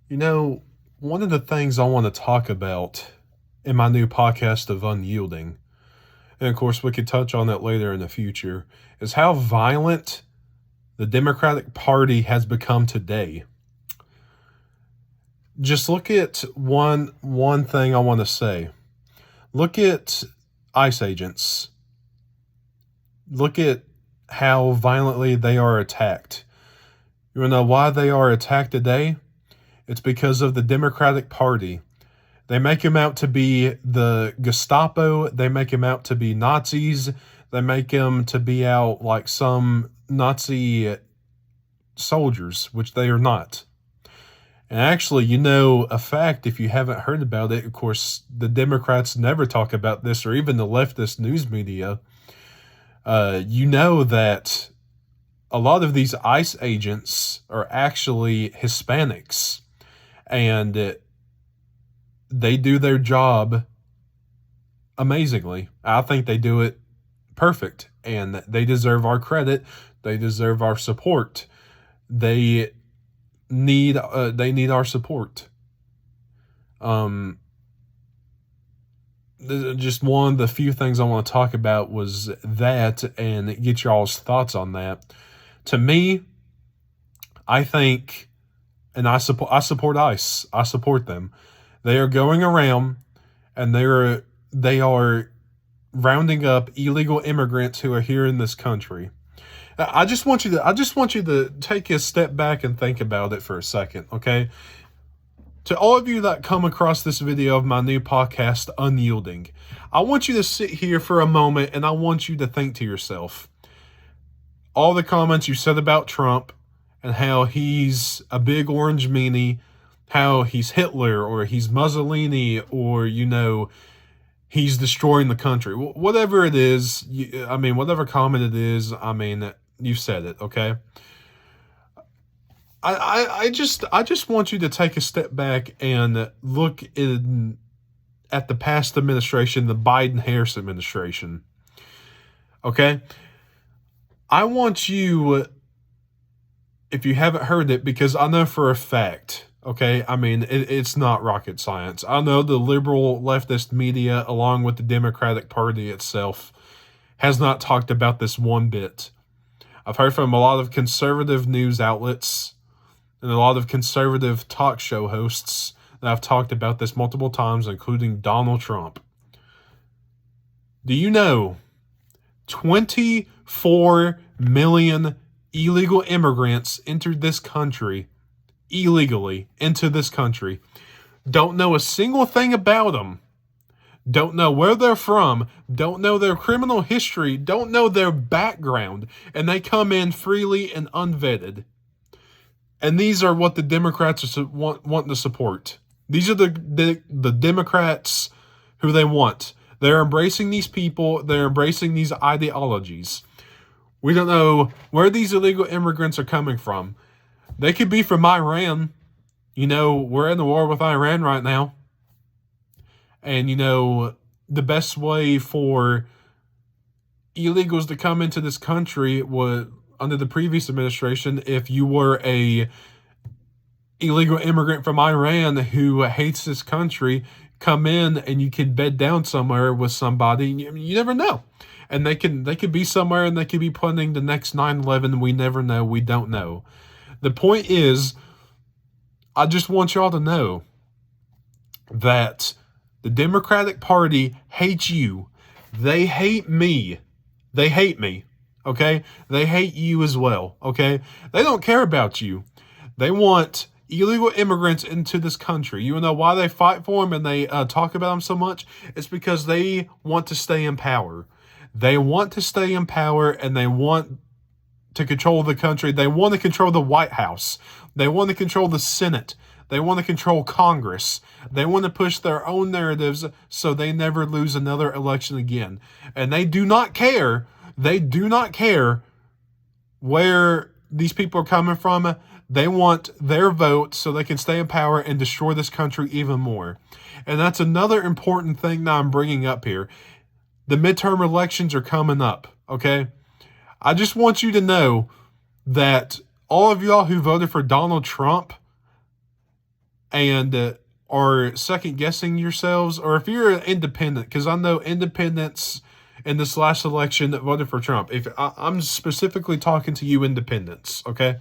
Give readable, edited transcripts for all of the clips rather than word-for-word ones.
You know, one of the things I want to talk about in my new podcast of Unyielding, and of course we could touch on that later in the future, is how violent the Democratic Party has become today. Just look at one thing I want to say. Look at ICE agents. Look at how violently they are attacked. You want to know why they are attacked today? It's because of the Democratic Party. They make him out to be the Gestapo. They make him out to be Nazis. They make him to be out like some Nazi soldiers, which they are not. And actually, a fact, if you haven't heard about it, of course, the Democrats never talk about this, or even the leftist news media. You know that a lot of these ICE agents are actually Hispanics. And they do their job amazingly. I think they do it perfect, and they deserve our credit. They deserve our support. They need our support. Just one of the few things I want to talk about was that, and get y'all's thoughts on that. To me, I think, and I support ICE. I support them. They are going around and they are rounding up illegal immigrants who are here in this country. I just want you to take a step back and think about it for a second, okay? To all of you that come across this video of my new podcast, Unyielding, I want you to sit here for a moment and I want you to think to yourself, all the comments you said about Trump and how he's a big orange meanie, how he's Hitler or he's Mussolini or, he's destroying the country. Whatever it is, whatever comment it is, you've said it, okay? I just want you to take a step back and look at the past administration, the Biden-Harris administration, okay? I want you, if you haven't heard it, because I know for a fact, okay, it's not rocket science. I know the liberal leftist media, along with the Democratic Party itself, has not talked about this one bit. I've heard from a lot of conservative news outlets and a lot of conservative talk show hosts that have talked about this multiple times, including Donald Trump. Do you know 24 million illegal immigrants entered this country illegally into this country? Don't know a single thing about them. Don't know where they're from. Don't know their criminal history. Don't know their background. And they come in freely and unvetted. And these are what the Democrats are wanting to support. These are the Democrats who they want. They're embracing these people. They're embracing these ideologies. We don't know where these illegal immigrants are coming from. They could be from Iran. We're in the war with Iran right now. And, the best way for illegals to come into this country was, under the previous administration, if you were a illegal immigrant from Iran who hates this country, come in and you can bed down somewhere with somebody. You never know. And they could be somewhere and they could be planning the next 9/11. We never know. We don't know. The point is, I just want y'all to know that the Democratic Party hates you. They hate me. They hate me. Okay? They hate you as well. Okay? They don't care about you. They want illegal immigrants into this country. You know why they fight for them and they talk about them so much? It's because they want to stay in power. They want to stay in power and they want to control the country. They want to control the White House. They want to control the Senate. They want to control Congress. They want to push their own narratives so they never lose another election again. And they do not care. They do not care where these people are coming from. They want their vote so they can stay in power and destroy this country even more. And that's another important thing that I'm bringing up here. The midterm elections are coming up, okay? I just want you to know that all of y'all who voted for Donald Trump, and are second guessing yourselves, or if you're an independent, because I know independents in this last election that voted for Trump. If I'm specifically talking to you independents, okay?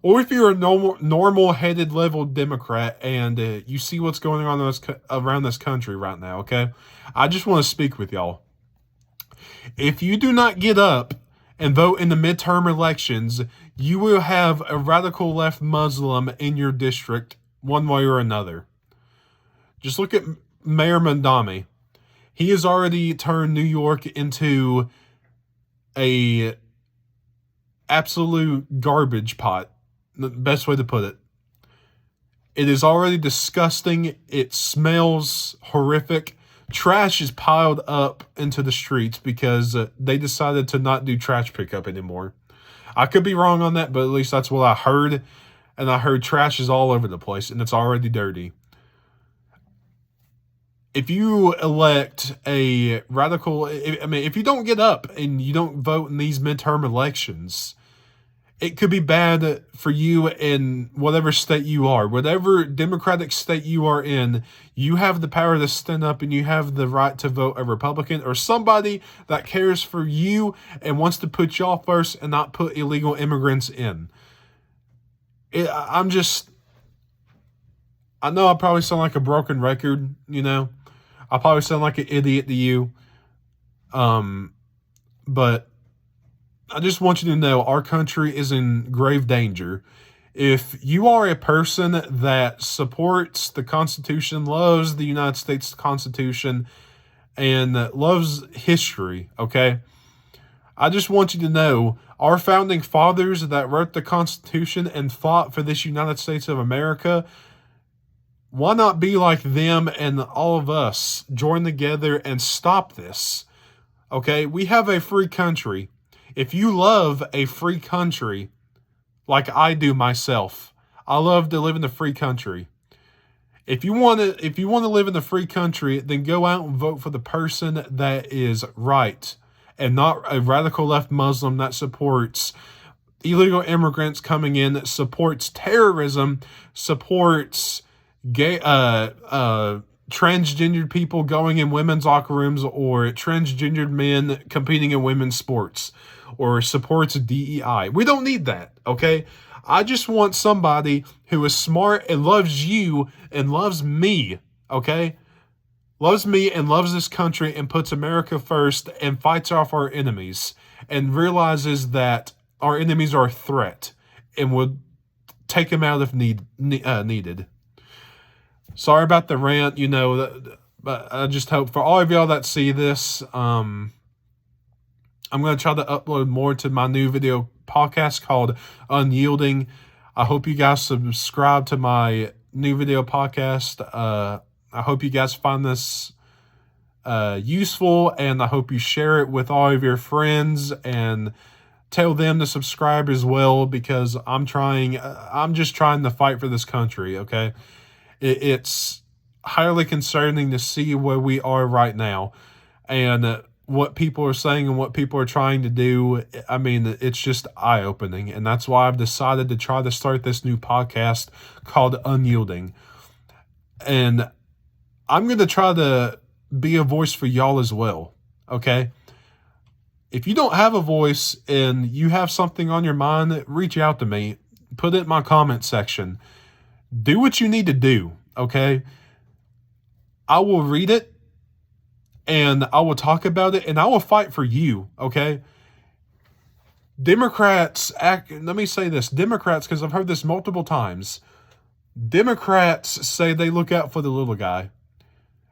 Or if you're a normal headed level Democrat and you see what's going on around this country right now, okay? I just want to speak with y'all. If you do not get up and vote in the midterm elections, you will have a radical left Muslim in your district one way or another. Just look at Mayor Mondami. He has already turned New York into a absolute garbage pot. The best way to put it. It is already disgusting. It smells horrific. Trash is piled up into the streets because they decided to not do trash pickup anymore. I could be wrong on that, but at least that's what I heard. And I heard trash is all over the place, and it's already dirty. If you elect a radical, if you don't get up and you don't vote in these midterm elections, it could be bad for you in whatever state you are. Whatever Democratic state you are in, you have the power to stand up and you have the right to vote a Republican or somebody that cares for you and wants to put y'all first and not put illegal immigrants in. I know I probably sound like a broken record, you know. I probably sound like an idiot to you. But I just want you to know our country is in grave danger. If you are a person that supports the Constitution, loves the United States Constitution, and loves history, okay? I just want you to know our founding fathers that wrote the Constitution and fought for this United States of America, why not be like them and all of us join together and stop this? Okay, we have a free country. If you love a free country, like I do myself, I love to live in a free country. If you want to live in a free country, then go out and vote for the person that is right and not a radical left Muslim that supports illegal immigrants coming in, that supports terrorism, supports gay, transgendered people going in women's locker rooms, or transgendered men competing in women's sports, or supports DEI. We don't need that, okay? I just want somebody who is smart and loves you and loves me, okay? Loves me and loves this country and puts America first and fights off our enemies and realizes that our enemies are a threat and would take them out if needed. Sorry about the rant, you know, but I just hope for all of y'all that see this, I'm going to try to upload more to my new video podcast called Unyielding. I hope you guys subscribe to my new video podcast. I hope you guys find this useful, and I hope you share it with all of your friends and tell them to subscribe as well, because I'm just trying to fight for this country, okay? It's highly concerning to see where we are right now and what people are saying and what people are trying to do. I mean, it's just eye-opening, and that's why I've decided to try to start this new podcast called Unyielding. And I'm going to try to be a voice for y'all as well, okay? If you don't have a voice and you have something on your mind, reach out to me. Put it in my comment section. Do what you need to do, okay? I will read it, and I will talk about it, and I will fight for you, okay? Let me say this. Democrats, because I've heard this multiple times, Democrats say they look out for the little guy.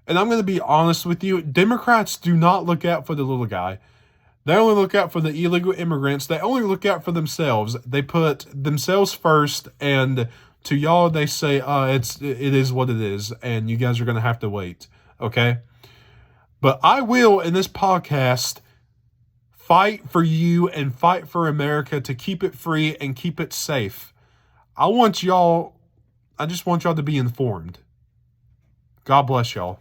And I'm going to be honest with you, Democrats do not look out for the little guy. They only look out for the illegal immigrants. They only look out for themselves. They put themselves first, and to y'all, they say, it is what it is, and you guys are going to have to wait, okay? But I will, in this podcast, fight for you and fight for America to keep it free and keep it safe. I just want y'all to be informed. God bless y'all.